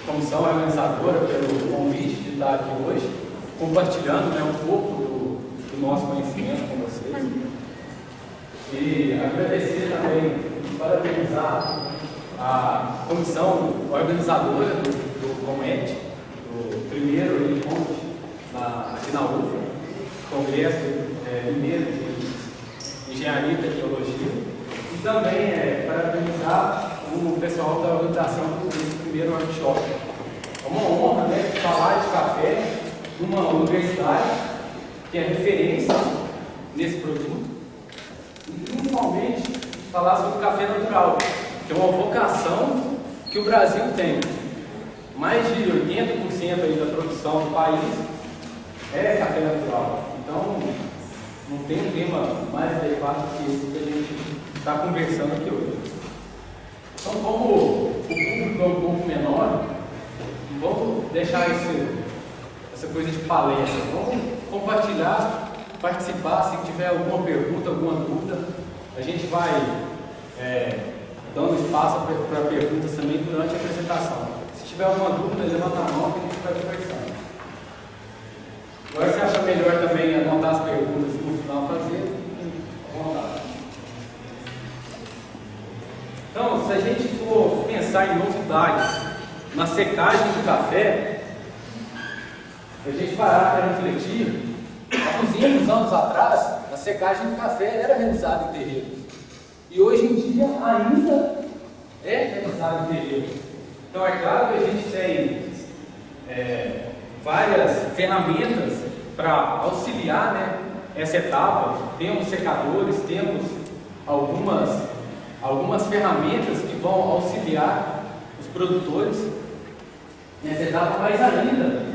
comissão organizadora pelo convite de estar aqui hoje, compartilhando, né, um pouco do nosso conhecimento com vocês. E agradecer também, parabenizar a comissão organizadora do COMET, do primeiro encontro aqui na UFA, Congresso Mineiro de Engenharia e Tecnologia, e também parabenizar o pessoal da organização desse primeiro workshop. É uma honra, né, falar de café numa universidade que é referência nesse produto, e principalmente falar sobre café natural, que é uma vocação que o Brasil tem. Mais de 80% aí da produção do país é café natural. Então, não tem um tema mais adequado que esse que a gente está conversando aqui hoje. Então, como o público é um pouco menor, vamos deixar essa coisa de palestra. Vamos compartilhar, participar. Se tiver alguma pergunta, alguma dúvida, a gente vai dando espaço para perguntas também durante a apresentação. Se tiver alguma dúvida, levanta a mão que a gente vai conversando. Agora, se acha melhor também anotar as perguntas e no final fazer, à vontade. Então, se a gente for pensar em novidades na secagem do café, a gente parar para refletir, há uns anos atrás, a secagem do café era realizada em terreiros. E hoje em dia ainda é realizada em terreiros. Então é claro que a gente tem várias ferramentas para auxiliar, né, essa etapa. Temos secadores, temos algumas ferramentas que vão auxiliar os produtores nessa etapa, mas ainda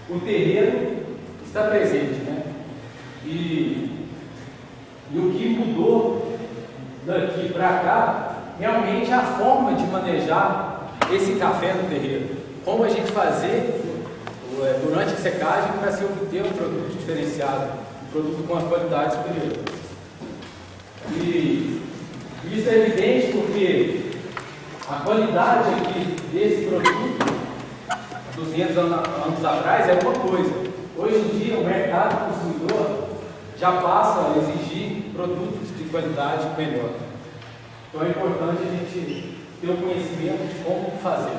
o terreiro está presente, né? E o que mudou daqui para cá realmente é a forma de manejar esse café no terreiro. Como a gente fazer durante a secagem para se obter um produto diferenciado, um produto com a qualidade superior. E isso é evidente porque a qualidade aqui desse produto, 200 anos atrás, é uma coisa. Hoje em dia, o mercado consumidor já passa a exigir produtos de qualidade melhor. Então é importante a gente ter o conhecimento de como fazer.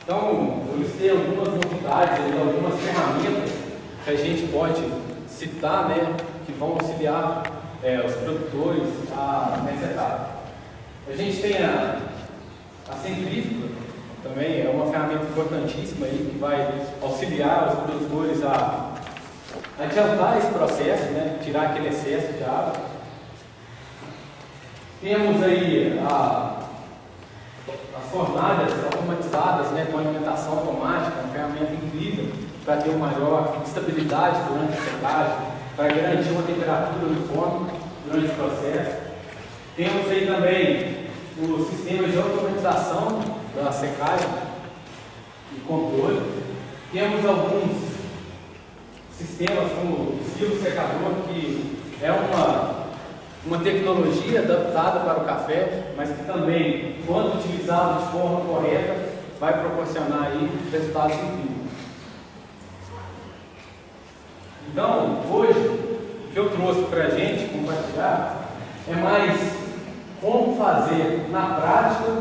Então, eu listei algumas novidades, algumas ferramentas que a gente pode citar, né, que vão auxiliar os produtores nessa etapa. A gente tem a centrífuga, também é uma ferramenta importantíssima aí, que vai auxiliar os produtores a adiantar esse processo, né, tirar aquele excesso de água. Temos aí as fornalhas automatizadas, né, com alimentação automática, uma ferramenta incrível para ter uma maior estabilidade durante a secagem, para garantir uma temperatura uniforme durante o processo. Temos aí também os sistemas de automatização da secagem e controle. Temos alguns sistemas como o silo secador, que é uma tecnologia adaptada para o café, mas que também, quando utilizado de forma correta, vai proporcionar aí resultados incríveis. Então, hoje, o que eu trouxe para a gente compartilhar é mais como fazer na prática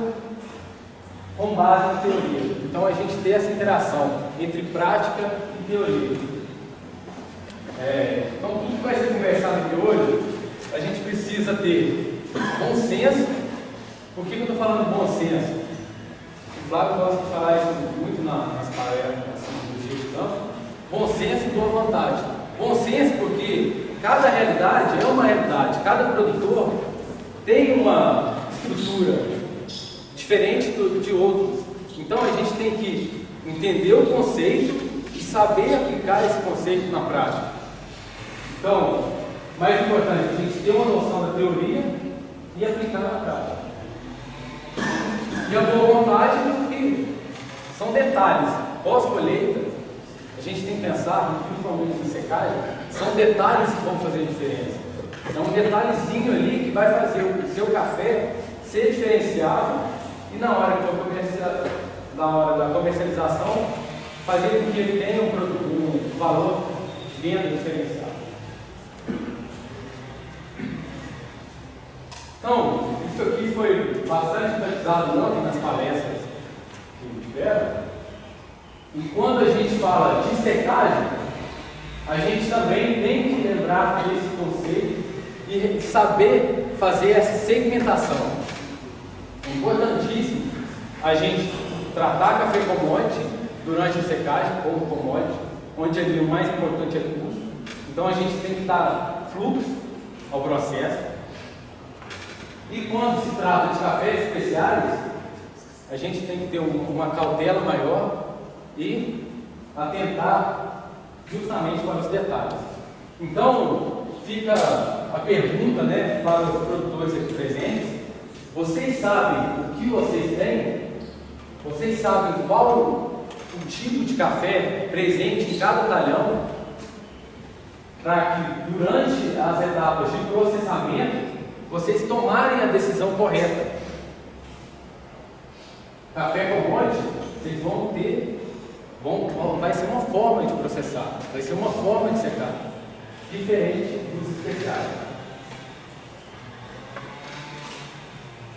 com base em teoria. Então, a gente tem essa interação entre prática e teoria. Então, tudo que vai ser conversado aqui hoje, a gente precisa ter bom senso. Por que eu estou falando bom senso? O Flávio gosta de falar isso muito nas palestras assim, do jeito tanto. Bom senso e boa vontade. Bom senso porque cada realidade é uma realidade, cada produtor tem uma estrutura diferente de outros. Então a gente tem que entender o conceito e saber aplicar esse conceito na prática. Então, mais importante, a gente ter uma noção da teoria e aplicar na prática. E a boa vontade, porque são detalhes. Pós-colheita, a gente tem que pensar, principalmente na secagem, são detalhes que vão fazer a diferença. É um detalhezinho ali que vai fazer o seu café ser diferenciado e na hora da comercialização fazer com que ele tenha um valor de venda diferenciado. Então, isso aqui foi bastante enfatizado ontem nas palestras que tiveram. E quando a gente fala de secagem, a gente também tem que lembrar desse conceito e saber fazer essa segmentação. É importantíssimo a gente tratar café commodity durante a secagem como commodity, onde ali o mais importante é o custo. Então a gente tem que dar fluxo ao processo. E quando se trata de cafés especiais, a gente tem que ter uma cautela maior e atentar justamente para os detalhes. Então, fica a pergunta, né, para os produtores aqui presentes: vocês sabem o que vocês têm? Vocês sabem qual o tipo de café presente em cada talhão? Para que durante as etapas de processamento vocês tomarem a decisão correta. Café commodity, vocês vão ter, vai ser uma forma de processar, vai ser uma forma de secar, diferente dos especiais.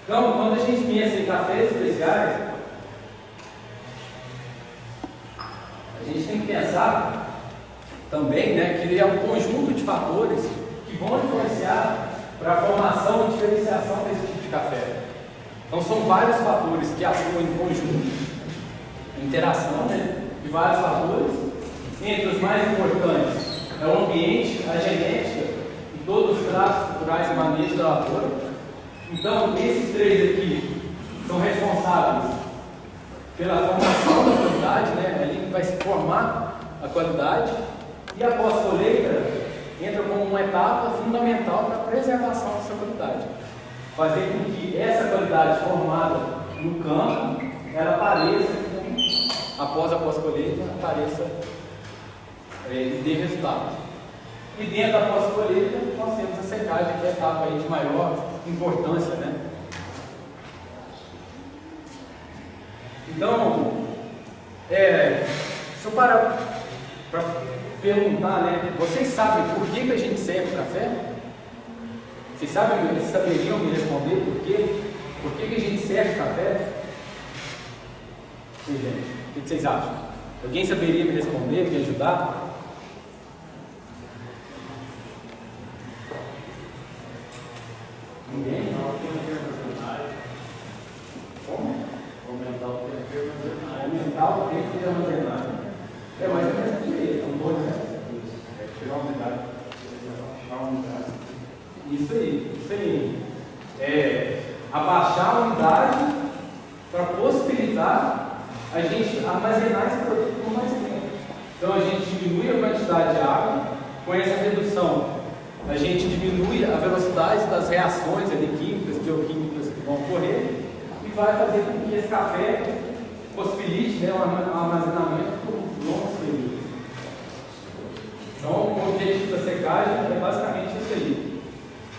Então, quando a gente pensa em cafés especiais, a gente tem que pensar também, né, que ele é um conjunto de fatores que vão influenciar para a formação e diferenciação desse tipo de café. Então são vários fatores que atuam em conjunto, interação, né, de vários fatores. Entre os mais importantes é o ambiente, a genética e todos os tratos culturais e manejo da lavoura. Então esses três aqui são responsáveis pela formação da qualidade, né, ali vai se formar a qualidade, e a pós-colheita entra como uma etapa fundamental para a preservação dessa qualidade. Fazer com que essa qualidade formada no campo, ela apareça, após a pós-colheita, apareça e dê resultado. E dentro da pós-colheita, nós temos a secagem, que é a etapa aí de maior importância, né? Então, se eu parar para perguntar, né? Vocês sabem por que a gente serve café? Vocês saberiam me responder por quê? Por que a gente serve café? Sim, gente. O que vocês acham? Alguém saberia me responder, me ajudar? Ninguém? Como? Aumentar o tempo de armazenagem. Aumentar o tempo de armazenagem. É mais ou menos direito, um pouco, né? Tirar a umidade. Isso aí. Abaixar a umidade para possibilitar a gente armazenar esse produto por mais tempo. Então a gente diminui a quantidade de água, com essa redução a gente diminui a velocidade das reações ali, químicas, bioquímicas que vão ocorrer, e vai fazer com que esse café possibilite, né, um armazenamento por longos períodos. Então, o objetivo da secagem é basicamente isso aí.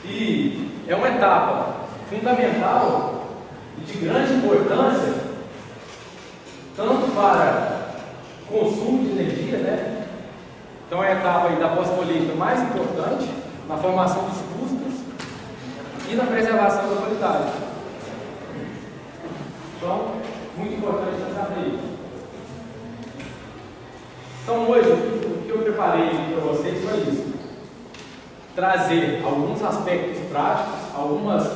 E é uma etapa fundamental e de grande importância, tanto para consumo de energia, né? Então, é a etapa aí da pós-colheita mais importante na formação dos custos e na preservação da qualidade. Então, muito importante saber isso. Então, hoje, o que eu preparei para vocês foi isso: trazer alguns aspectos práticos, algumas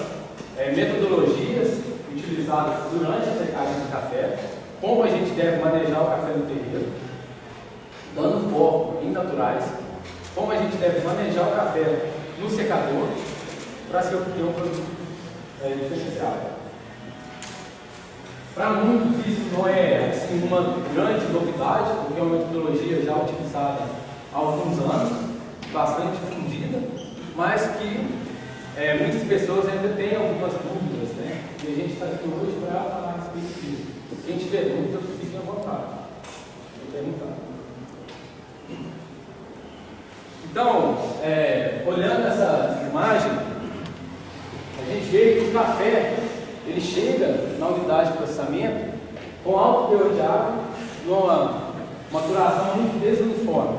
metodologias utilizadas durante a secagem do café, como a gente deve manejar o café no terreiro, dando foco em naturais, como a gente deve manejar o café no secador, para se obter um produto diferenciado. Para muitos isso não é assim, uma grande novidade, porque é uma metodologia já utilizada há alguns anos, bastante difundida, mas que muitas pessoas ainda têm algumas dúvidas, né? E a gente está aqui hoje para falar a respeito disso. Quem tiver dúvidas, fique à vontade de perguntar. Então, olhando essa imagem, a gente vê que o café ele chega na unidade de processamento com alto teor de água e uma maturação muito desuniforme.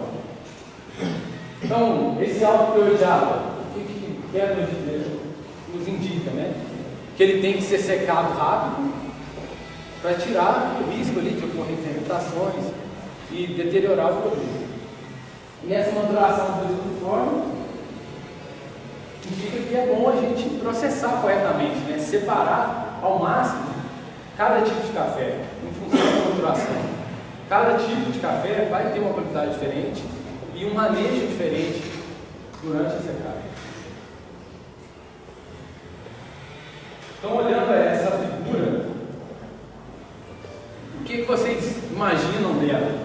Então, esse alto teor de água, o que quer nos indica, né? Que ele tem que ser secado rápido para tirar o risco ali de ocorrer fermentações e deteriorar o produto. E nessa maturação desuniforme, indica que é bom a gente processar corretamente, né? Separar ao máximo cada tipo de café, em função da maturação. Cada tipo de café vai ter uma qualidade diferente e um manejo diferente durante a secagem. Então, olhando essa figura, o que vocês imaginam dela?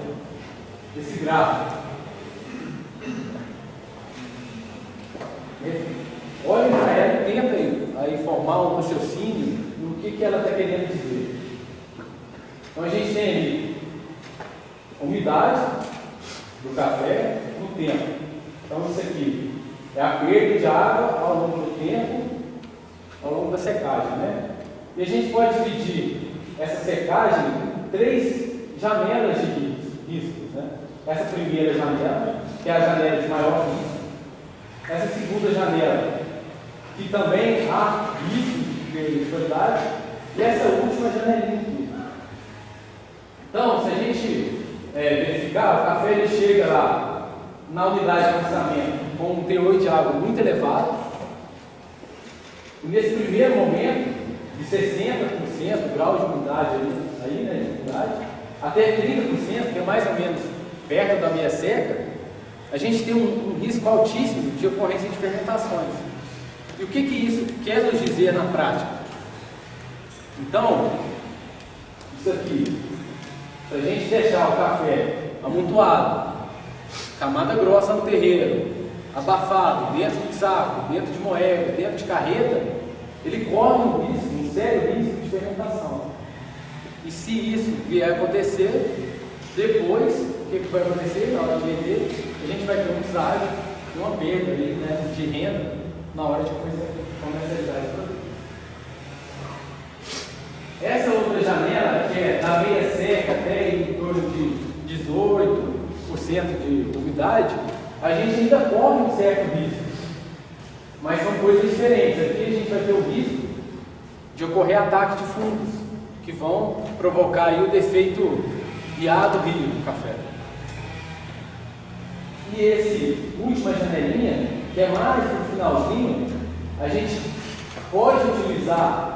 Esse gráfico. Olhem para ela e tentem aí formar um raciocínio no que ela está querendo dizer. Então a gente tem ali a umidade do café no tempo. Então isso aqui é a perda de água ao longo do tempo, ao longo da secagem, né? E a gente pode dividir essa secagem em 3 janelas de riscos, né? Essa primeira janela, que é a janela de maior risco. Essa segunda janela, que também há risco de perda de qualidade, e essa última janelinha aqui. Então, se a gente verificar, o café ele chega lá na unidade de processamento com um teor de água muito elevado, e nesse primeiro momento, de 60% grau de umidade aí, né, de umidade, até 30%, que é mais ou menos perto da meia seca, a gente tem um risco altíssimo de ocorrência de fermentações. E o que isso quer nos dizer na prática? Então, isso aqui, se a gente deixar o café amontoado, camada grossa no terreiro, abafado, dentro de saco, dentro de moeda, dentro de carreta, ele corre um sério risco de fermentação. E se isso vier a acontecer, depois, o que vai acontecer na hora de vender? A gente vai ter um deságio, uma perda ali, né, de renda na hora de comercializar esse produto. Essa outra janela, que é da meia seca até em torno de 18% de umidade, a gente ainda corre um certo risco, mas são coisas diferentes. Aqui a gente vai ter o risco de ocorrer ataque de fungos, que vão provocar aí o defeito guiado do rio do café. E esse última janelinha, que é mais no finalzinho, a gente pode utilizar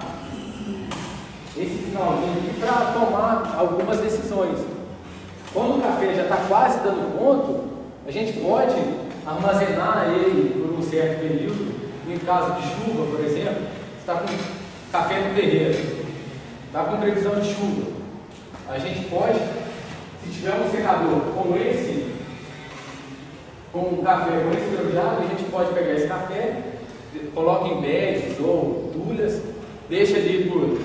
esse finalzinho aqui para tomar algumas decisões. Quando o café já está quase dando ponto, a gente pode armazenar ele por um certo período. Em caso de chuva, por exemplo, está com café no terreiro, está com previsão de chuva. A gente pode, se tiver um secador como esse, com um café com esse teor, a gente pode pegar esse café, coloca em bags ou dulhas, deixa ali por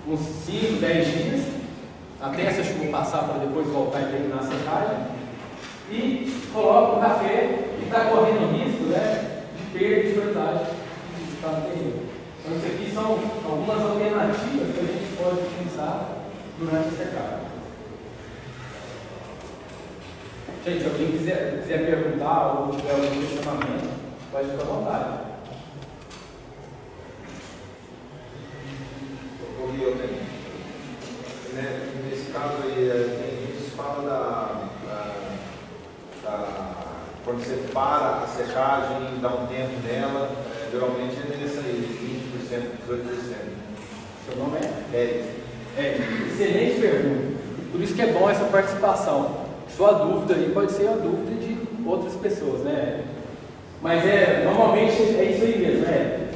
uns 5, 10 dias, até essa chuva passar para depois voltar e terminar a secagem, e coloca o café que está correndo risco, né, de perda de qualidade que está no terreno. Então isso aqui são algumas alternativas que a gente pode utilizar durante a secagem. Gente, se alguém quiser perguntar ou tiver algum questionamento, pode ficar à vontade. Nesse caso aí, a gente fala quando você para a secagem e dá um tempo nela, geralmente é nesse aí, 20%, 18%. Seu nome é? Excelente pergunta. Por isso que é bom essa participação. Sua dúvida aí pode ser a dúvida de outras pessoas, né? Mas normalmente é isso aí mesmo, né?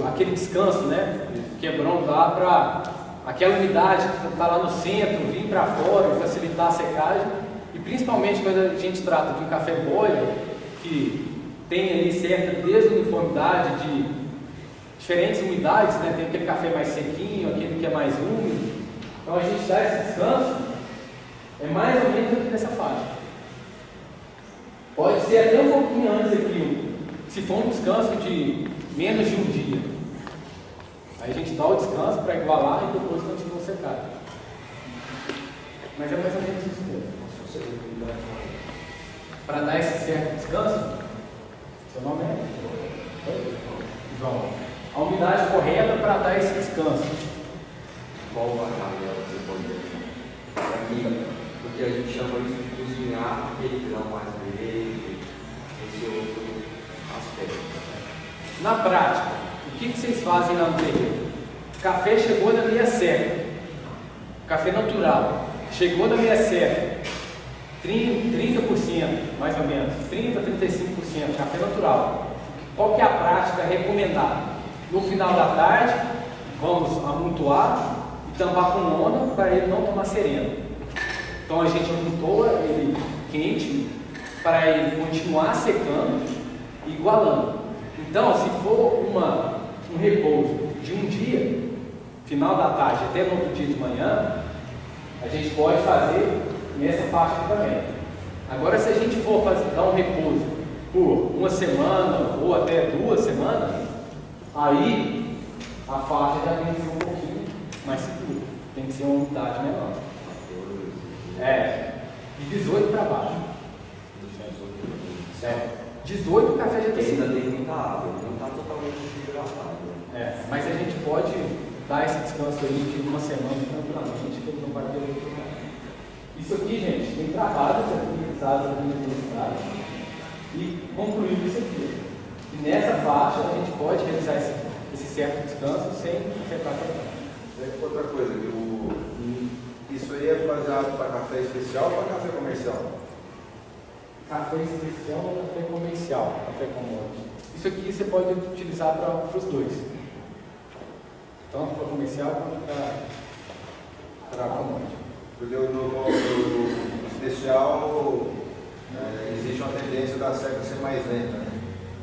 Aquele descanso, né? Quebrando lá para aquela unidade que está lá no centro, vir para fora e facilitar a secagem. E principalmente quando a gente trata de um café boiler, que tem ali certa desuniformidade de diferentes umidades, né? Tem aquele café mais sequinho, aquele que é mais úmido. Então a gente dá esse descanso, é mais ou menos aqui nessa faixa. Pode ser até um pouquinho antes aqui, Se for um descanso de menos de um dia, aí a gente dá o descanso para igualar e depois continua a secagem. Mas é mais ou menos isso mesmo. Para dar esse certo descanso, seu nome é? João. A umidade correta para dar esse descanso. Qual a janela que você pode aqui? Porque a gente chama isso de cozinhar aquele grão mais verde, esse outro aspecto. Na prática, o que vocês fazem lá no terreiro? O café chegou na meia seca, café natural, chegou na meia seca, 30%, mais ou menos, 30% a 35%, café natural. Qual que é a prática recomendada? No final da tarde, vamos amontoar e tampar com lona para ele não tomar sereno. Então a gente amontoa ele quente para ele continuar secando e igualando. Então, se for um repouso de um dia, final da tarde até no outro dia de manhã, a gente pode fazer nessa faixa aqui também. Agora, se a gente for dar um repouso por uma semana ou até 2 semanas, aí a faixa já tem que ser um pouquinho mais segura, tem que ser uma umidade menor. De 18 para baixo. 18 o café já está Ainda seguro. tem muita água, não está totalmente desidratado. Mas a gente pode dar esse descanso aí de uma semana tranquilamente, que ele não vai ter muito problema. Isso aqui, gente, tem trabalhos aqui usados na universidade e concluído isso aqui. E nessa faixa a gente pode realizar esse certo descanso sem afetar a qualidade. Outra coisa, isso aí é baseado para café especial ou para café comercial? Café especial ou café comercial? Café commodity. Isso aqui você pode utilizar para os dois. Tanto para comercial quanto para commodity. Porque no especial existe uma tendência da seca ser mais lenta. Né?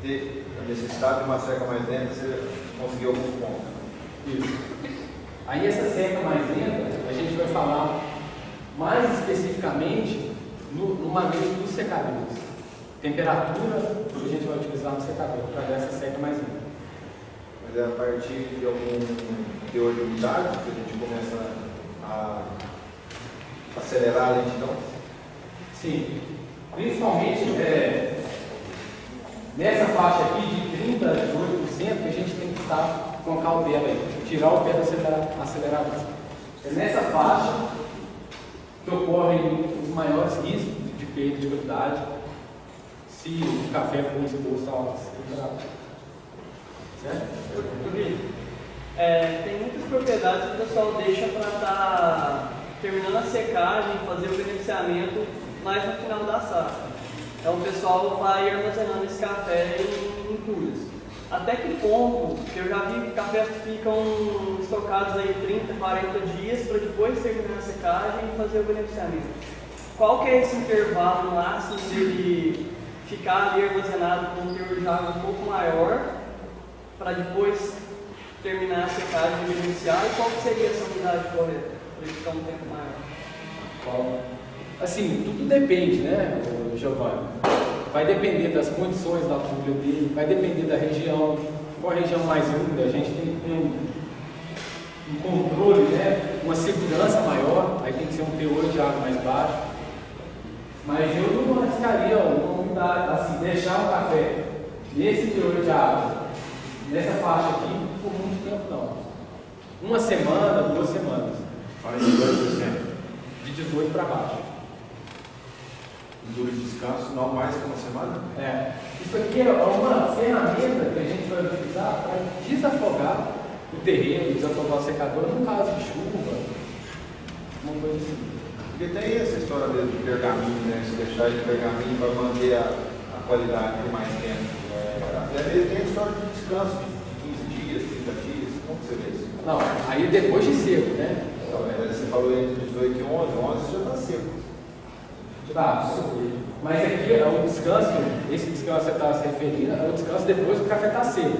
Ter a necessidade de uma seca mais lenta, você conseguiu algum ponto. Isso. Aí essa seca mais lenta, a gente vai falar mais especificamente no manejo dos secadores. Temperatura que a gente vai utilizar no secador para dar essa seca mais lenta. Mas é a partir de algum teor de umidade que a gente começa a acelerar a lentidão? Sim. Principalmente nessa faixa aqui de 30% a 18% que a gente tem que estar com cautela aí, tirar o pé do acelerador. É nessa faixa que ocorrem os maiores riscos de perda de qualidade se o café for exposto a altas temperaturas. Certo? Tem muitas propriedades que o pessoal deixa para estar terminando a secagem, fazer o beneficiamento mais no final da safra. Então o pessoal vai armazenando esse café em entulhos. Até que ponto, que eu já vi cafés que ficam estocados aí 30, 40 dias para depois terminar a secagem e fazer o beneficiamento. Qual que é esse intervalo máximo de ele ficar ali armazenado com um teor de água um pouco maior para depois terminar a secagem e beneficiar? E qual que seria essa umidade correta para ele ficar um tempo maior? Assim, tudo depende, né, Giovanni? Vai depender das condições da folha dele, vai depender da região. Se for a região mais úmida, a gente tem que ter um controle, né, uma segurança maior, aí tem que ser um teor de água mais baixo. Mas eu não arriscaria uma umidade, assim, deixar um café nesse teor de água, nessa faixa aqui, por muito tempo não. 1 semana, 2 semanas. Fala de 2%. De 18 para baixo. Duro de descanso, não mais que uma semana? Isso aqui é uma ferramenta que a gente vai utilizar para desafogar o terreno, desafogar o secador no caso de chuva, uma coisa assim. Porque tem essa história mesmo de pergaminho, né? Se deixar de pergaminho para manter a qualidade por mais tempo. Até mesmo tem a história de descanso de 15 dias, 30 dias, como você vê isso? Não, aí depois de seco, né? Então, você falou entre 18 e 11 já está seco. Tá, mas aqui é o descanso, esse descanso que você está se referindo, é o descanso depois que o café está seco.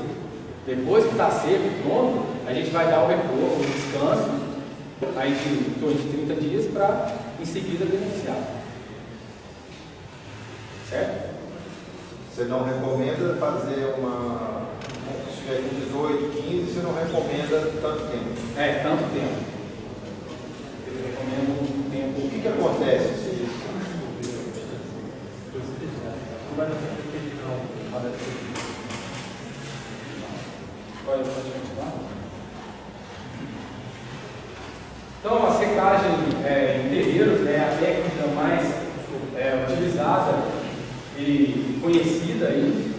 Depois que está seco, pronto, a gente vai dar o repouso, o descanso, aí de 30 dias para em seguida beneficiar. Certo? Você não recomenda fazer se tiver com 18, 15, você não recomenda tanto tempo. Tanto tempo. Eu recomendo um tempo. O que acontece se Pode continuar? Então, a secagem em terreiros é a técnica mais utilizada e conhecida aí,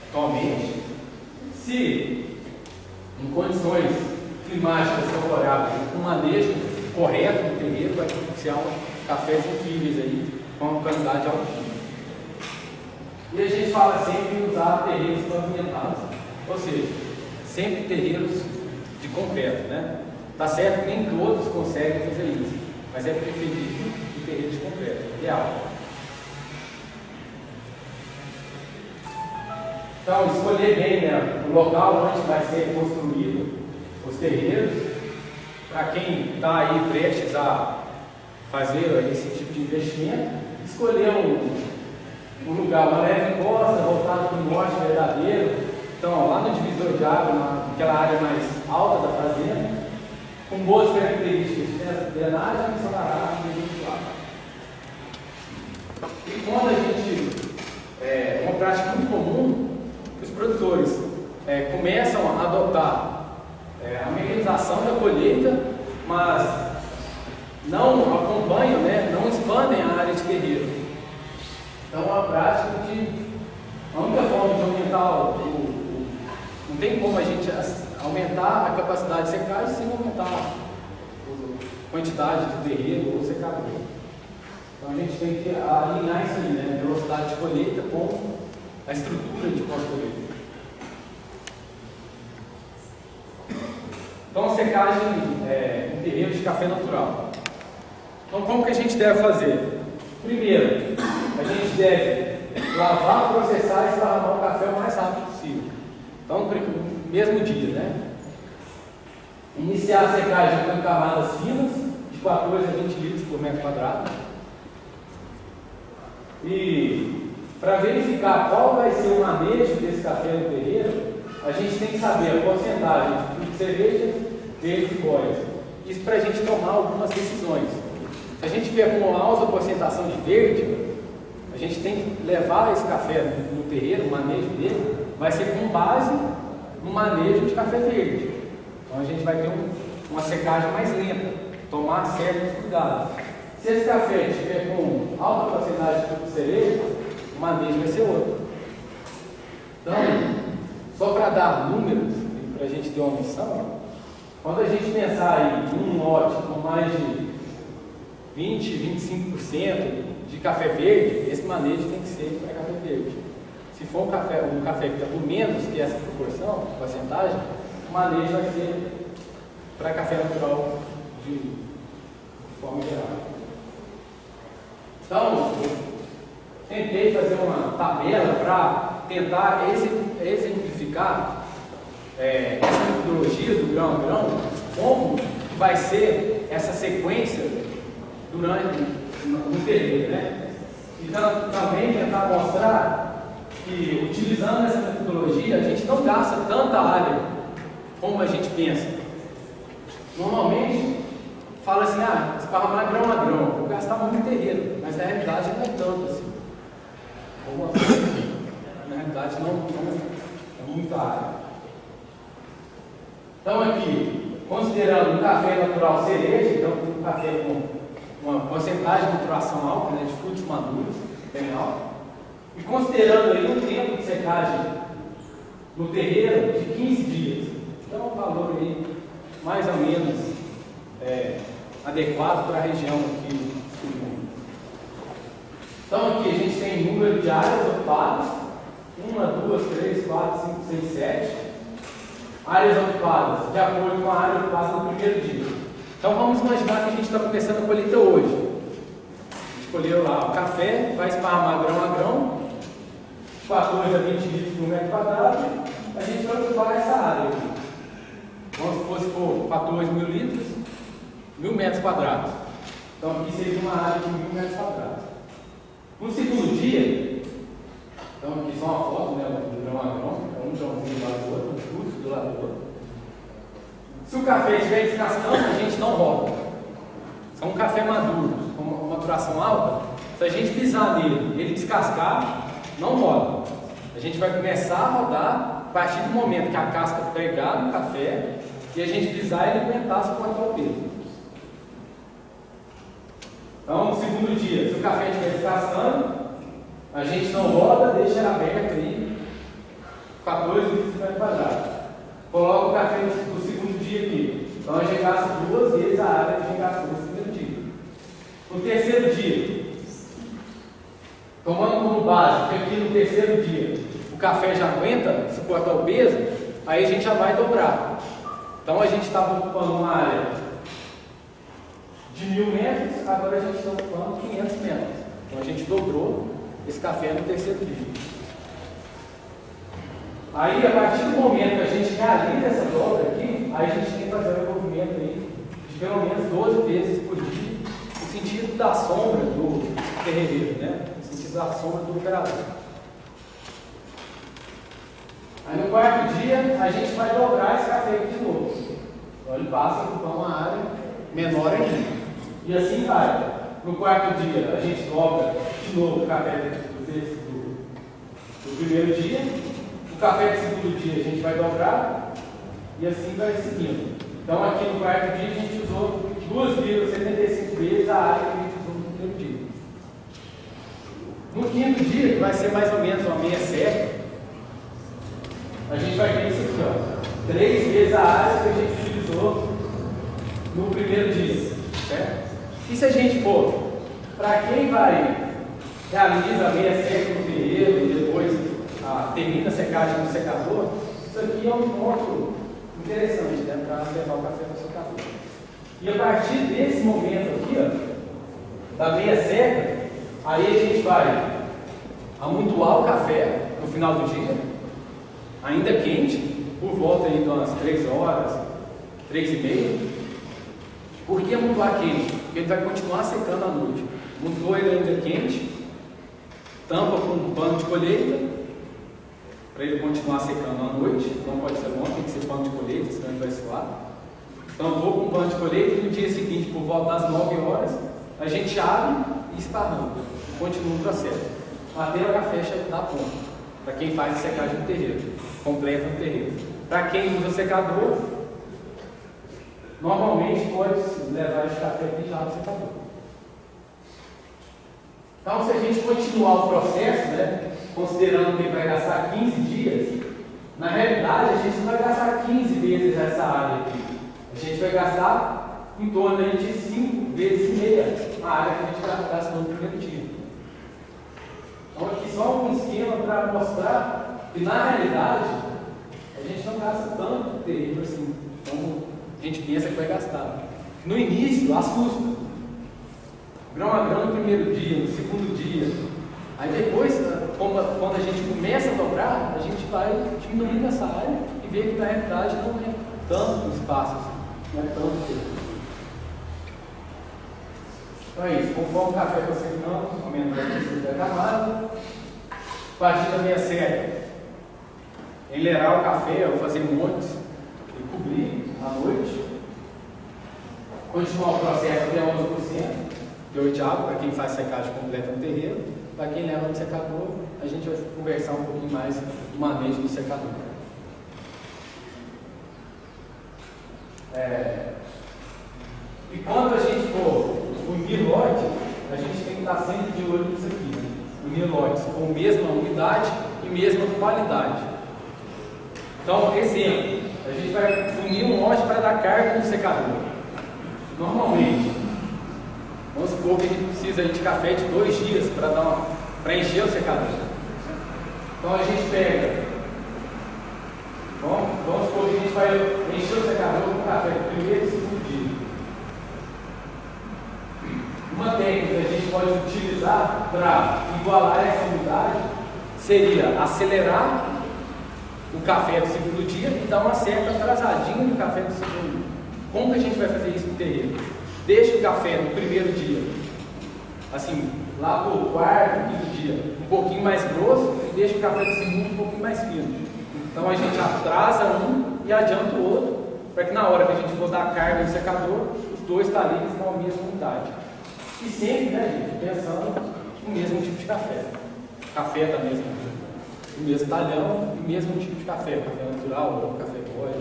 atualmente. Se em condições climáticas favoráveis, com manejo correto do terreiro, vai propiciar cafés incríveis aí, com uma qualidade altíssima. E a gente fala sempre em usar terreiros pavimentados, ou seja, sempre terreiros de concreto, né? Tá certo que nem todos conseguem fazer isso, mas é preferível o terreiro de concreto, ideal. Então, escolher bem, né, o local onde vai ser construído os terreiros, para quem está aí prestes a fazer esse tipo de investimento, escolher um lugar, uma leve costa, voltado para o norte verdadeiro. Então, lá no divisor de água, naquela área mais alta da fazenda, com boas características de drenagem, ensolaragem e ventilação. E quando a gente, uma prática muito comum, os produtores começam a adotar a mecanização da colheita, mas não acompanham, não expandem a área de terreiro. Então, é uma prática a única forma de aumentar não tem como a gente aumentar a capacidade de secagem sem aumentar a quantidade de terreiro ou secador. Então, a gente tem que alinhar isso aí, né? Velocidade de colheita com a estrutura de pós-colheita. Então, secagem em terreiro de café natural. Então, como que a gente deve fazer? Primeiro, a gente deve lavar, processar e esparramar o café o mais rápido possível. Então, no mesmo dia, né? Iniciar a secagem com camadas finas, de 14 a 20 litros por metro quadrado. E para verificar qual vai ser o manejo desse café no terreiro, a gente tem que saber a porcentagem de cerveja, verde e boias. Isso para a gente tomar algumas decisões. Se a gente tiver com alta porcentação de verde, a gente tem que levar esse café no terreiro, o manejo dele vai ser com base no manejo de café verde. Então a gente vai ter uma secagem mais lenta, tomar certos cuidados. Se esse café estiver com alta porcentagem de cereja, o manejo vai ser outro. Então, só para dar números, para a gente ter uma noção, quando a gente pensar em um lote com mais de 20, 25% de café verde, esse manejo tem que ser para café verde. Se for um café que está com menos que essa proporção, porcentagem, o manejo vai ser para café natural de forma geral. Então, eu tentei fazer uma tabela para tentar exemplificar essa metodologia do grão a grão, como vai ser essa sequência durante no terreiro, né? Então, também tentar mostrar que, utilizando essa metodologia, a gente não gasta tanta área como a gente pensa. Normalmente, fala assim, esparramar grão a grão, vou gastar muito terreiro, mas na realidade não é tanto assim. Na realidade não é muita área. Então aqui, considerando um café natural cereja, então um café com uma porcentagem de maturação alta, de frutos maduros, bem alta, e considerando aí um tempo de secagem no terreiro de 15 dias. Então um valor aí mais ou menos adequado para a região aqui do mundo. Então aqui a gente tem número de áreas ocupadas, 1, 2, 3, 4, 5, 6, 7 áreas ocupadas, de acordo com a área ocupada no primeiro dia. Então vamos imaginar que a gente está começando a colheita hoje. Escolheu lá o café, vai esparramar grão a grão, 14 a 20 litros por metro quadrado, a gente vai ocupar essa área aqui. Vamos supor, se for 14 mil litros, 1000 metros quadrados. Então aqui seria uma área de 1000 metros quadrados. No segundo dia, então desfibrilador. Se o café estiver descascando, a gente não roda. Se é um café maduro, com uma maturação alta, se a gente pisar nele, ele descascar, não roda. A gente vai começar a rodar a partir do momento que a casca pegar no café e a gente pisar e ele aguentar suportar o peso. Então, no segundo dia, se o café estiver descascando, a gente não roda, deixa ele aberto aí, 14 litros por quadrado. Coloca o café no segundo dia aqui. Então a gente gasta 2 vezes a área que a gente gastou no primeiro dia. No terceiro dia, tomando como base que aqui no terceiro dia o café já aguenta suportar o peso, aí a gente já vai dobrar. Então a gente estava ocupando uma área de 1000 metros, agora a gente está ocupando 500 metros. Então a gente dobrou esse café no terceiro dia. Aí, a partir do momento que a gente realiza essa dobra aqui, aí a gente tem que fazer um movimento aí de pelo menos 12 vezes por dia, no sentido da sombra do terreiro, né? No sentido da sombra do operador. Aí no quarto dia, a gente vai dobrar esse café aqui de novo. Então ele passa a ocupar uma área menor ainda. E assim vai. No quarto dia, a gente dobra de novo o café do primeiro dia. O café do segundo dia a gente vai dobrar e assim vai seguindo. Então aqui no quarto dia a gente usou 2,75 vezes a área que a gente usou no primeiro dia. No quinto dia, que vai ser mais ou menos uma meia seca, a gente vai ter isso aqui, ó, 3 vezes a área que a gente utilizou no primeiro dia, certo? E se a gente for, para quem vai realiza a meia seca no terreiro e depois termina a secagem no secador, isso aqui é um ponto interessante, né, para levar o café no secador. E a partir desse momento aqui, ó, da meia seca, aí a gente vai amontoar o café no final do dia, ainda quente, por volta aí de umas 3 horas, 3h30. Por que amontoar quente? Porque ele vai continuar secando à noite. Amontoou ele ainda quente, tampa com um pano de colheita, para ele continuar secando à noite. Não pode ser bom, tem que ser pano de colheita, senão ele vai suar. Então eu vou com um pano de colheita e no dia seguinte, por volta das 9 horas, a gente abre e esparrama. Continua o processo. Até o café chegar na ponta. Para quem faz a secagem no terreiro, completa no terreiro. Para quem usa secador, normalmente pode levar esse café aqui já no secador. Então, se a gente continuar o processo, né, considerando que ele vai gastar 15 dias, na realidade a gente não vai gastar 15 vezes essa área aqui. A gente vai gastar em torno de 5 vezes e meia a área que a gente gastou no primeiro dia. Então, aqui só um esquema para mostrar que na realidade a gente não gasta tanto terreno assim, como a gente pensa que vai gastar. No início, assusta. Grão a grão no primeiro dia, no segundo dia. Aí depois, quando a gente começa a dobrar, a gente vai diminuindo essa área e vê que na realidade não é tanto espaço, não é tanto tempo. Então é isso, conforme o café está secando, aumentando a temperatura da camada, a partir da meia seca, enleirar o café ou fazer montes e cobrir à noite, continuar o processo até 11%. De 8 de água, para quem faz secagem completa no terreiro. Para quem leva no secador, a gente vai conversar um pouquinho mais do manejo do secador. E quando a gente for unir lote, a gente tem que estar sempre de olho nisso aqui, né? Unir lotes com mesma unidade e mesma qualidade. Então, exemplo, a gente vai unir um lote para dar carga no secador. Normalmente, vamos supor que a gente precisa de café de 2 dias para encher o secador. Então a gente pega, vamos supor que a gente vai encher o secador com café do primeiro e segundo dia. Uma técnica que a gente pode utilizar para igualar essa unidade seria acelerar o café do segundo dia e dar uma certa atrasadinha no café do segundo. Como que a gente vai fazer isso no terreiro? Deixa o café no primeiro dia, assim, lá para o quarto, quinto dia, um pouquinho mais grosso e deixa o café do segundo um pouquinho mais fino. Então a gente atrasa um e e adianta o outro, para que na hora que a gente for dar carga no secador, os dois talheres com a mesma umidade. E sempre, né, gente, pensando no mesmo tipo de café. Café da mesma, o mesmo talhão e o mesmo tipo de café natural ou café boia.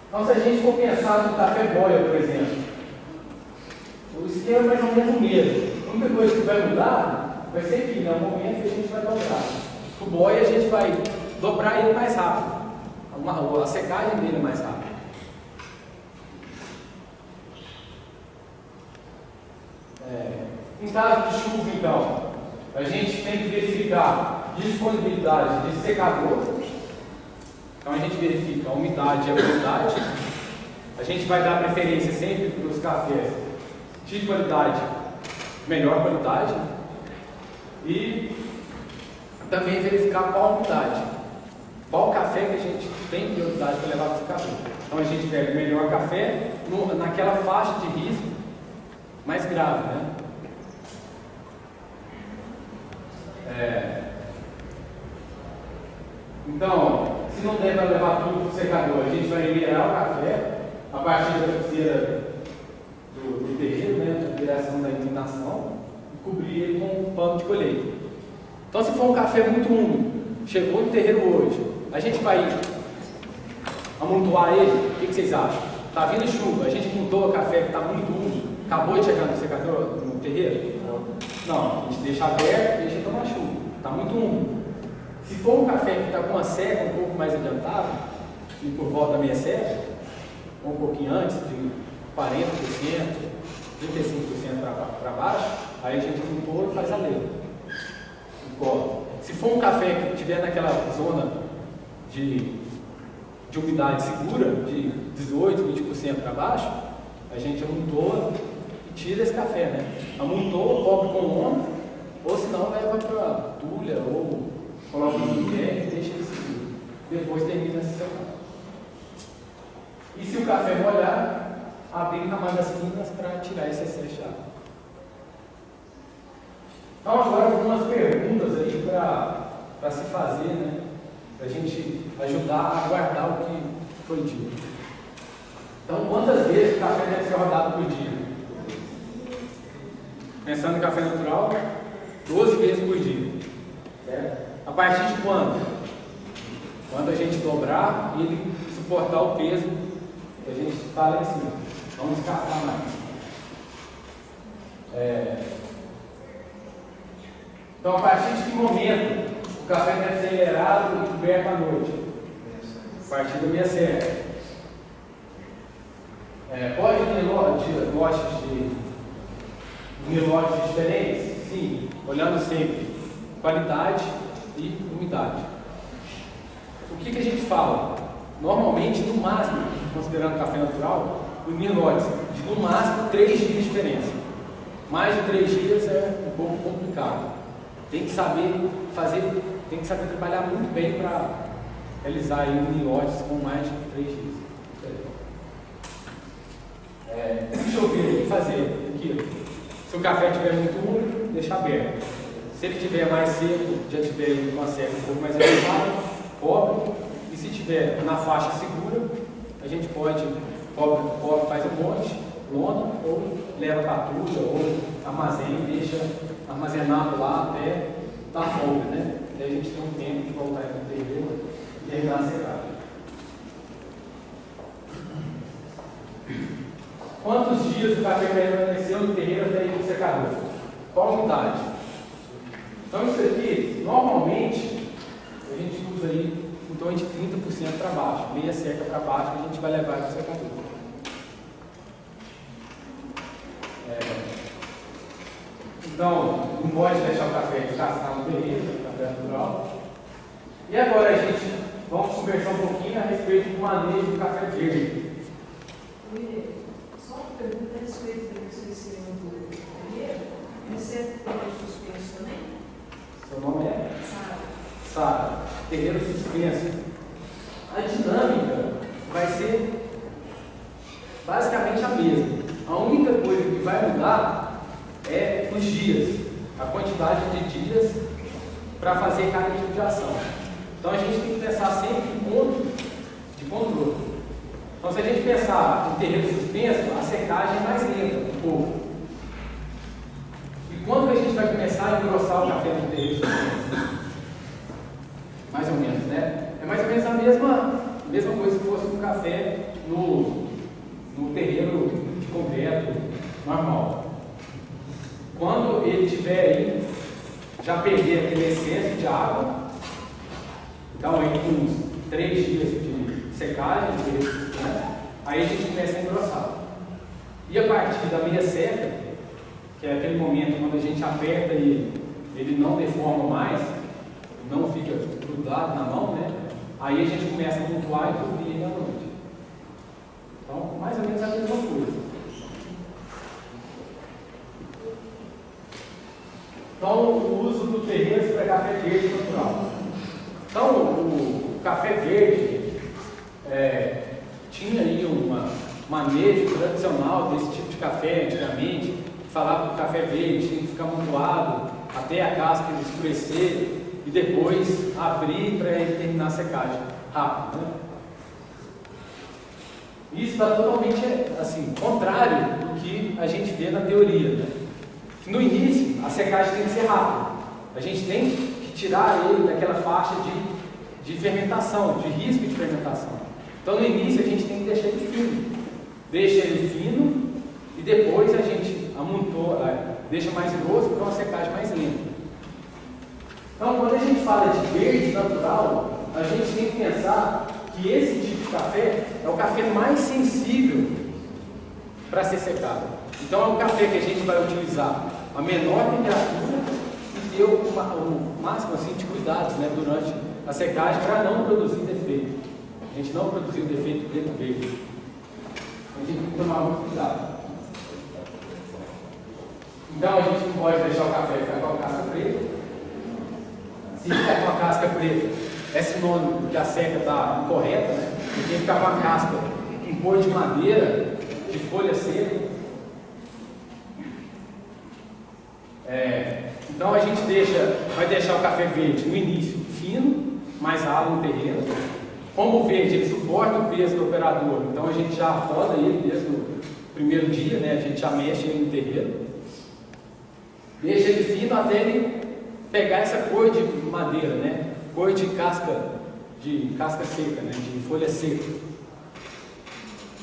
Então, se a gente for pensar no café boia, por exemplo, o esquema é mais ou menos o mesmo. A única coisa que vai mudar vai ser que, no momento que a gente vai dobrar. O boia a gente vai dobrar ele mais rápido. A secagem dele é mais rápida. Em caso de chuva, então, a gente tem que verificar disponibilidade de secador. Então a gente verifica a umidade e a humidade. A gente vai dar preferência sempre para os cafés de qualidade, melhor qualidade. E também verificar qual a umidade. Qual café que a gente tem prioridade para levar para o secador. Então a gente pega o melhor café naquela faixa de risco mais grave, né? Então, se não der para levar tudo para o secador, a gente vai liberar o café a partir da cabeceira do terreiro, né, da direção da inclinação, e cobrir ele com um pano de colheita. Então, se for um café muito úmido, chegou no terreiro hoje, a gente vai amontoar ele, o que vocês acham? Está vindo chuva, a gente amontoa o café que está muito úmido, acabou de chegar no secador, no terreiro? Não, a gente deixa aberto e deixa tomar chuva, está muito úmido. Se for um café que está com uma seca um pouco mais adiantada, e por volta da meia seca, ou um pouquinho antes, de 40%, 35% para baixo, aí a gente amontoa e faz a leira. Se for um café que estiver naquela zona de umidade segura, de 18%, 20% para baixo, a gente amontoa e tira esse café, né? Amontoa, cobre com lona, ou senão leva para tulha, ou coloca no inverno e deixa ele seguro. Depois termina esse secar. E se o café molhar, abrir camadas finas para tirar esse excesso de água. Então agora algumas perguntas aí para se fazer, né? Para a gente ajudar a guardar o que foi dito. Então, quantas vezes o café deve ser rodado por dia? Pensando em café natural, 12 vezes por dia. Certo? A partir de quando? Quando a gente dobrar e ele suportar o peso que a gente está lá em cima. Vamos escapar mais. Então, a partir de que momento o café deve ser liberado e coberto à noite? A partir da meia seca. Pode ter lotes diferentes? Sim, olhando sempre qualidade e umidade. O que a gente fala? Normalmente, no máximo, considerando café natural, os lotes de no máximo 3 dias de diferença. Mais de 3 dias é um pouco complicado. Tem que saber trabalhar muito bem para realizar aí lotes com mais de 3 dias. Se chover, o que fazer? Se o café estiver muito úmido, deixa aberto. Se ele estiver mais seco, já tiver uma seca um pouco mais elevada, cobre. E se estiver na faixa segura, a gente pode cobre, faz um monte, lona, ou leva para a tulha, ou armazém e deixa armazenado lá até dar folga, né? Daí a gente tem um tempo de voltar para o terreiro e terminar a secagem. Quantos dias o café permaneceu no terreiro até ir para o secador? Qual a umidade? Então isso aqui, normalmente, a gente usa aí em torno de 30% para baixo, meia seca para baixo, que a gente vai levar para o secador. Então, não pode deixar o café descascar no terreiro, café natural. E agora a gente vamos conversar um pouquinho a respeito do manejo do café verde. Só uma pergunta a respeito da licenciatura do terreiro. Recebe terreiro suspenso também? Seu nome é? Sara. Sara. Terreiro suspenso. A dinâmica vai ser basicamente a mesma. A única coisa que vai mudar é os dias, a quantidade de dias para fazer cada tipo de ação. Então a gente tem que de controle. Então, se a gente pensar em terreno suspenso, a secagem é mais lenta, um pouco. E quando a gente vai começar a engrossar o café no terreno suspenso? Mais ou menos, né? É mais ou menos a mesma coisa que fosse um café no terreno de concreto normal. Quando ele tiver aí, já perder aquele excesso de água, então aí com uns 3 dias de secagem, aí a gente começa a engrossar. E a partir da meia seca, que é aquele momento quando a gente aperta e ele não deforma mais, não fica grudado na mão, né? Aí a gente começa a pontuar e cobrir ele à noite. Então, mais ou menos a mesma coisa. Então, o uso do terreno para café verde natural. Então, o café verde tinha aí um manejo tradicional desse tipo de café antigamente. Falava que o café verde tinha que ficar amontoado até a casca escurecer e depois abrir para ele terminar a secagem rápido, né? Isso está totalmente assim, contrário do que a gente vê na teoria, né? No início, a secagem tem que ser rápida. A gente tem que tirar ele daquela faixa de fermentação, de risco de fermentação. Então, no início, a gente tem que deixar ele fino. Deixa ele fino e depois a gente amontoa, deixa mais grosso para uma secagem mais lenta. Então, quando a gente fala de verde natural, a gente tem que pensar que esse tipo de café é o café mais sensível para ser secado. Então, é um café que a gente vai utilizar a menor temperatura e ter o máximo assim, de cuidados, né, durante a secagem para não produzir defeito. A gente não produzir o defeito dentro do verde. A gente tem que tomar muito cuidado. Então, a gente não pode deixar o café ficar com a casca preta. Se ficar com a casca preta, é sinônimo que a seca está incorreta, né? Ele tem que ficar com a casca em cor de madeira, de folha seca. Então a gente vai deixar o café verde no início fino, mais ralo no terreno. Como o verde ele suporta o peso do operador, então a gente já roda ele desde o primeiro dia, né? A gente já mexe ele no terreno. Deixa ele fino até ele pegar essa cor de madeira, né? Cor de casca seca, né? De folha seca.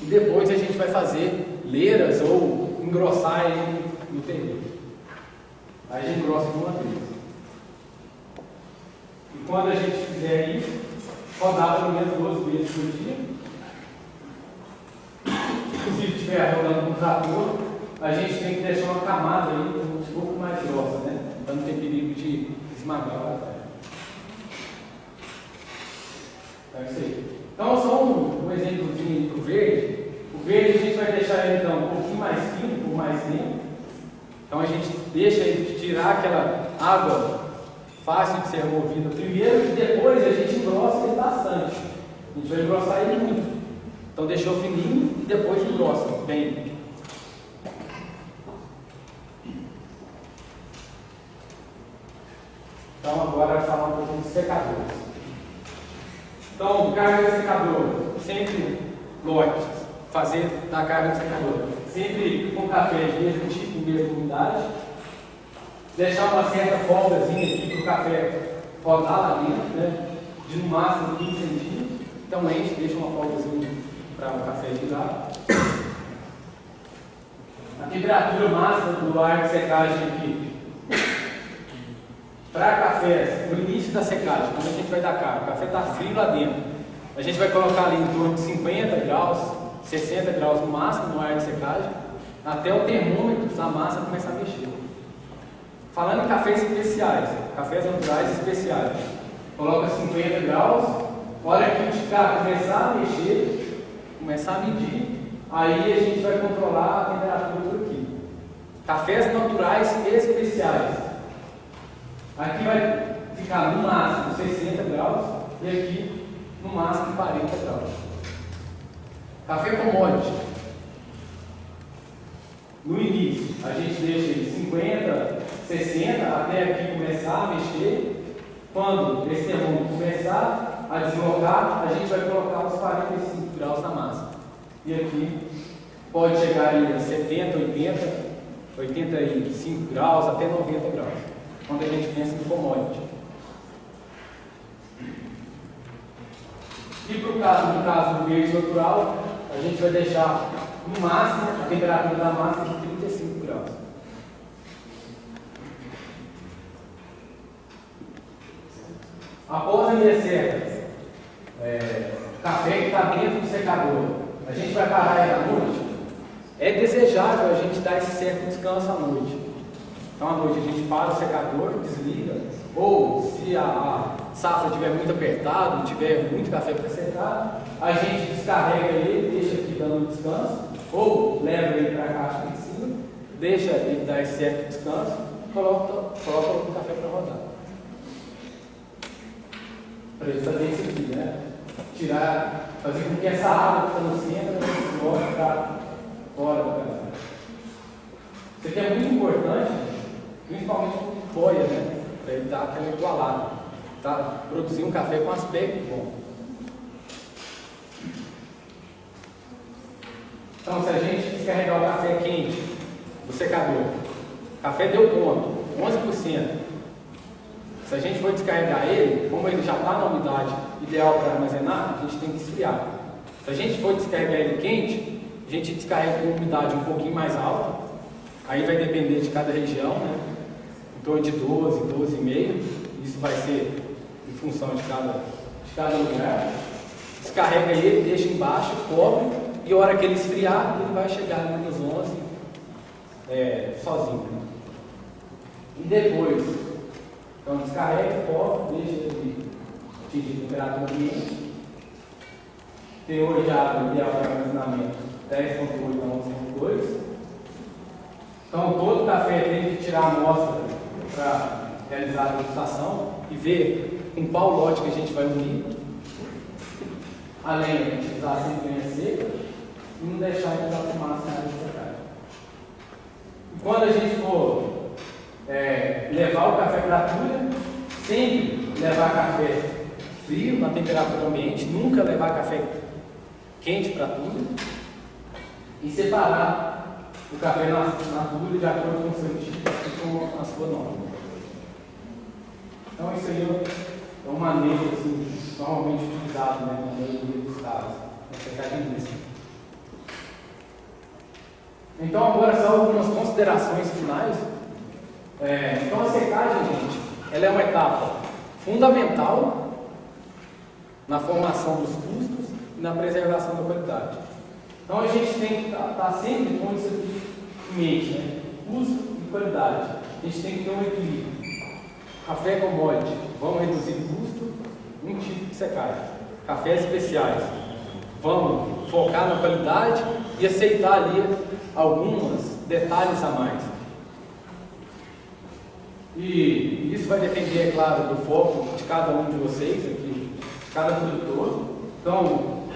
E depois a gente vai fazer leiras ou engrossar ele no terreno. Aí a gente engrossa de uma vez. E quando a gente fizer isso, rodar pelo menos 2 vezes por dia. Se estiver rodando com o trator, a gente tem que deixar uma camada aí um pouco mais grossa, né? Para não ter perigo de esmagar o café. É isso aí. Então, só um exemplozinho para o verde. O verde a gente vai deixar ele então um pouquinho mais fino, por mais tempo. Então a gente deixa ele tirar aquela água fácil de ser removida primeiro e depois a gente engrossa ele bastante. A gente vai engrossar ele muito. Então deixou fininho e depois engrossa bem. Então agora vai falar um pouquinho de secadores. Então, carga de secador, sempre lotes, fazer da carga de secador, sempre com café de mesmo tipo, mesma umidade, deixar uma certa folgazinha aqui para o café rodar lá dentro, né? De no máximo 15 centímetros. Então enche, deixa uma folgazinha para o café girar. A temperatura máxima do ar de secagem aqui. Para cafés, no início da secagem, quando a gente vai dar carga, o café está frio lá dentro. A gente vai colocar ali em torno de 50 graus, 60 graus no máximo no ar de secagem, até o termômetro da massa começar a mexer. Falando em cafés especiais, cafés naturais especiais, coloca 50 graus, hora que o cara começar a mexer, começar a medir, aí a gente vai controlar a temperatura por aqui. Cafés naturais especiais. Aqui vai ficar no máximo 60 graus e aqui no máximo 40 graus. Café commodity. No início, a gente deixa ele 50, 60, até aqui começar a mexer. Quando esse termômetro começar a deslocar, a gente vai colocar os 45 graus na massa. E aqui pode chegar aí a 70, 80, 85 graus, até 90 graus, quando a gente pensa no commodity. E no caso do verde natural, a gente vai deixar no máximo a temperatura da massa de 35 graus. Após a minha seca, café que está dentro do secador, a gente vai parar ele à noite. É desejável a gente dar esse certo descanso à noite. Então à noite a gente para o secador, desliga, ou se a safra estiver muito apertada, tiver muito café para secar, a gente descarrega ele, deixa aqui dando descanso, ou leva ele para a caixa aqui em cima, deixa ele dar esse certo descanso, coloca o café para rodar. Para ele fazer isso aqui, né? Fazer com que essa água que está no centro volte para fora do café. Isso aqui é muito importante, principalmente com boia, né? Para ele dar aquela igualada. Tá? Produzir um café com aspecto bom. Então, se a gente descarregar o café quente do secador, o café deu ponto, 11%. Se a gente for descarregar ele, como ele já está na umidade ideal para armazenar, a gente tem que esfriar. Se a gente for descarregar ele quente, a gente descarrega com umidade um pouquinho mais alta, aí vai depender de cada região, né? Em torno de 12, 12,5, isso vai ser em função de cada lugar. Descarrega ele, deixa embaixo, cobre, e a hora que ele esfriar, ele vai chegar ali nos 11 sozinho. E depois, então descarrega, cobre, deixa ele atingir temperatura ambiente. Teor de água ideal para armazenamento 10,8 a 11,2. Então todo café tem que tirar a amostra para realizar a degustação e ver com qual lote que a gente vai unir. Além de utilizar sempre linha seca e não deixar entrar fumaça na área de secagem. E quando a gente for levar o café para a tulha, sempre levar café frio na temperatura ambiente, nunca levar café quente para a tulha e separar o café na tulha de acordo com o seu tipo e com a sua norma. Então isso aí é um manejo assim, normalmente utilizado, né, na maioria dos casos, na secagem mista. Então agora só algumas considerações finais. Então a secagem, gente, ela é uma etapa fundamental na formação dos custos e na preservação da qualidade. Então a gente tem que estar sempre com isso aqui em mente, né? Custo e qualidade. A gente tem que ter um equilíbrio. Café commodity, vamos reduzir o custo, um tipo de secagem. Cafés especiais, vamos focar na qualidade e aceitar ali alguns detalhes a mais. E isso vai depender, é claro, do foco de cada um de vocês aqui, de cada produtor. Então,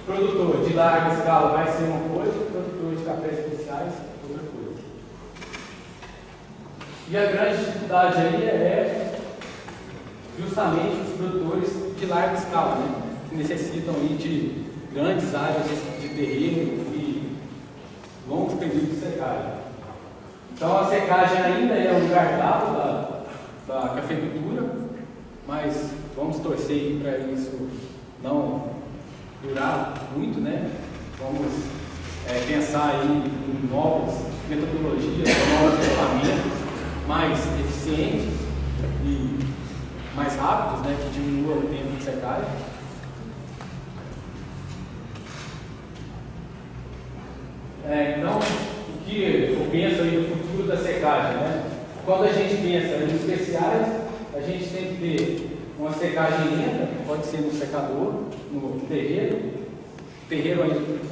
produtor de larga escala vai ser uma coisa, produtor de cafés especiais outra coisa. E a grande dificuldade aí é justamente os produtores de larga escala, né? Que necessitam aí de grandes áreas de terreno e longos períodos de secagem. Então a secagem ainda é um gargalo da cafeicultura, mas vamos torcer aí para isso não durar muito, né? Vamos pensar aí em novas metodologias, novos equipamentos mais eficientes e mais rápidos, né? Que diminuam o tempo de secagem. Então, o que eu penso aí no futuro da secagem, né? Quando a gente pensa em especiais, a gente tem que ter uma secagem lenta, pode ser no secador, no terreiro. O terreiro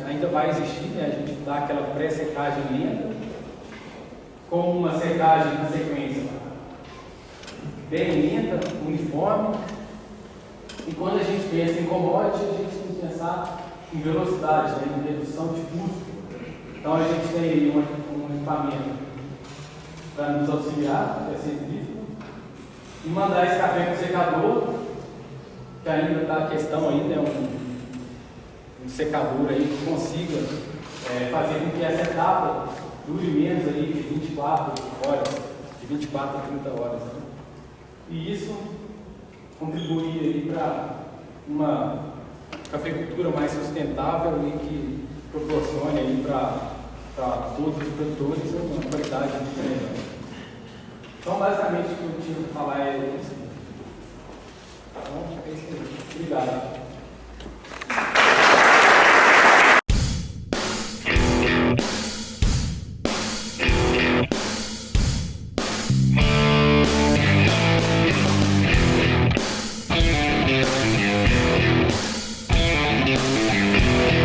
ainda vai existir, né? A gente dá aquela pré-secagem lenta, com uma secagem na sequência bem lenta, uniforme. E quando a gente pensa em commodity, a gente tem que pensar em velocidade, né? Em redução de custo. Então a gente tem aí um equipamento para nos auxiliar, que é centrífugo, e mandar esse café para o secador que ainda está a questão ainda é um secador aí que consiga fazer com que essa etapa dure menos aí de 24 horas, de 24 a 30 horas. Né? E isso contribuiria aí para uma cafeicultura mais sustentável e que proporcione aí para todos os produtores uma qualidade muito melhor. Então, basicamente, o que eu tinha para falar é isso. Então, é isso aí. Obrigado.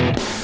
Yeah.